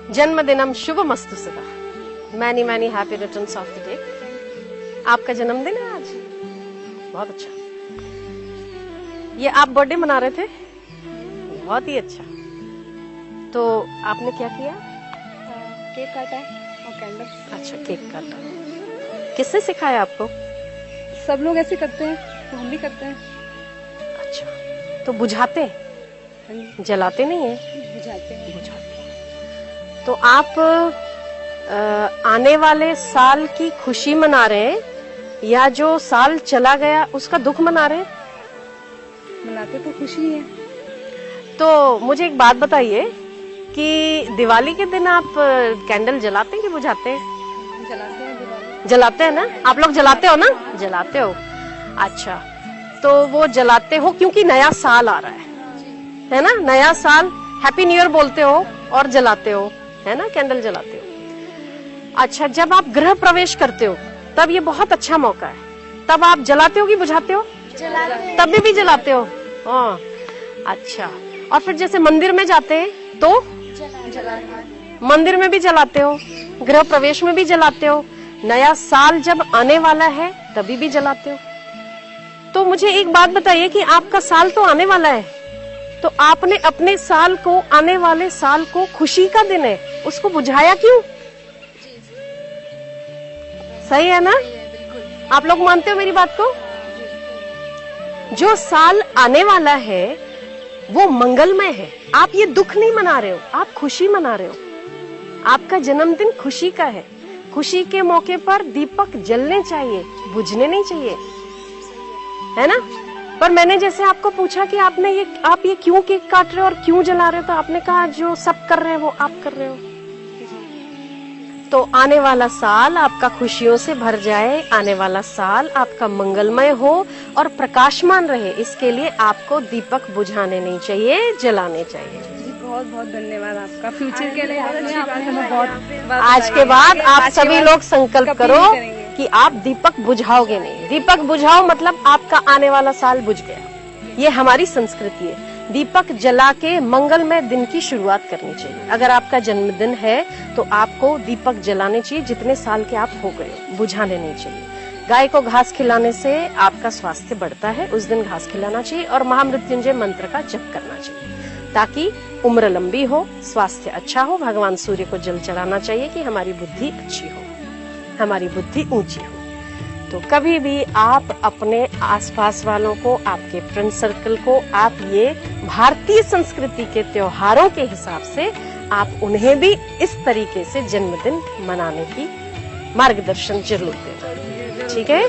जन्मदिनम शुभमस्तु सदा। Many many happy returns of the day. आपका जन्मदिन है आज, बहुत अच्छा। ये आप बर्थडे मना रहे थे, बहुत ही अच्छा। तो आपने क्या किया? केक काटा और कैंडल। अच्छा, केक काटा। किसने सिखाया आपको? सब लोग ऐसे करते हैं तो हम भी करते हैं। अच्छा, तो बुझाते, जलाते नहीं है? बुझाते हैं। तो आप आने वाले साल की खुशी मना रहे हैं या जो साल चला गया उसका दुख मना रहे हैं? मनाते तो खुशी है। तो मुझे एक बात बताइए कि दिवाली के दिन आप कैंडल जलाते हैं कि बुझाते हैं? जलाते हैं दिवाली। जलाते हैं ना? आप लोग जलाते हो ना? जलाते हो। अच्छा, तो वो जलाते हो क्योंकि नया साल आ रहा है ना? नया साल, हैप्पी न्यू ईयर बोलते हो और जलाते हो, है ना? कैंडल जलाते हो। अच्छा, जब आप गृह प्रवेश करते हो तब ये बहुत अच्छा मौका है, तब आप जलाते हो कि बुझाते हो? जलाते। तब भी जलाते हो? हाँ, अच्छा। और फिर जैसे मंदिर में जाते हैं तो मंदिर में भी जलाते हो, गृह प्रवेश में भी जलाते हो, नया साल जब आने वाला है तभी भी जलाते हो। तो मुझे एक बात बताइए कि आपका साल तो आने वाला है, तो आपने अपने साल को, आने वाले साल को, खुशी का दिन है, उसको बुझाया क्यों? सही है ना? आप लोग मानते हो मेरी बात को? जो साल आने वाला है वो मंगलमय है। आप ये दुख नहीं मना रहे हो, आप खुशी मना रहे हो। आपका जन्मदिन खुशी का है। खुशी के मौके पर दीपक जलने चाहिए, बुझने नहीं चाहिए, है ना? पर मैंने जैसे आपको पूछा कि आप ये क्यों केक काट रहे हो और क्यों जला रहे हो, तो आपने कहा जो सब कर रहे हैं वो आप कर रहे हो। तो आने वाला साल आपका खुशियों से भर जाए, आने वाला साल आपका मंगलमय हो और प्रकाशमान रहे, इसके लिए आपको दीपक बुझाने नहीं चाहिए, जलाने चाहिए। जी, बहुत बहुत धन्यवाद आपका। फ्यूचर के लिए बहुत अच्छी बात है। बहुत आज के बाद आप सभी लोग संकल्प करो कि आप दीपक बुझाओगे नहीं। दीपक बुझाओ मतलब आपका आने वाला साल बुझ गया। ये हमारी संस्कृति है। दीपक जला के मंगलमय दिन की शुरुआत करनी चाहिए। अगर आपका जन्मदिन है तो आपको दीपक जलाने चाहिए, जितने साल के आप हो गए, बुझाने नहीं चाहिए। गाय को घास खिलाने से आपका स्वास्थ्य बढ़ता है, उस दिन घास खिलाना चाहिए और महामृत्युंजय मंत्र का जप करना चाहिए ताकि उम्र लंबी हो, स्वास्थ्य अच्छा हो। भगवान सूर्य को जल चढ़ाना चाहिए कि हमारी बुद्धि अच्छी हो, हमारी बुद्धि ऊंची हो। तो कभी भी आप अपने आसपास वालों को, आपके फ्रेंड सर्कल को, आप ये भारतीय संस्कृति के त्योहारों के हिसाब से आप उन्हें भी इस तरीके से जन्मदिन मनाने की मार्गदर्शन जरूर दें। ठीक है?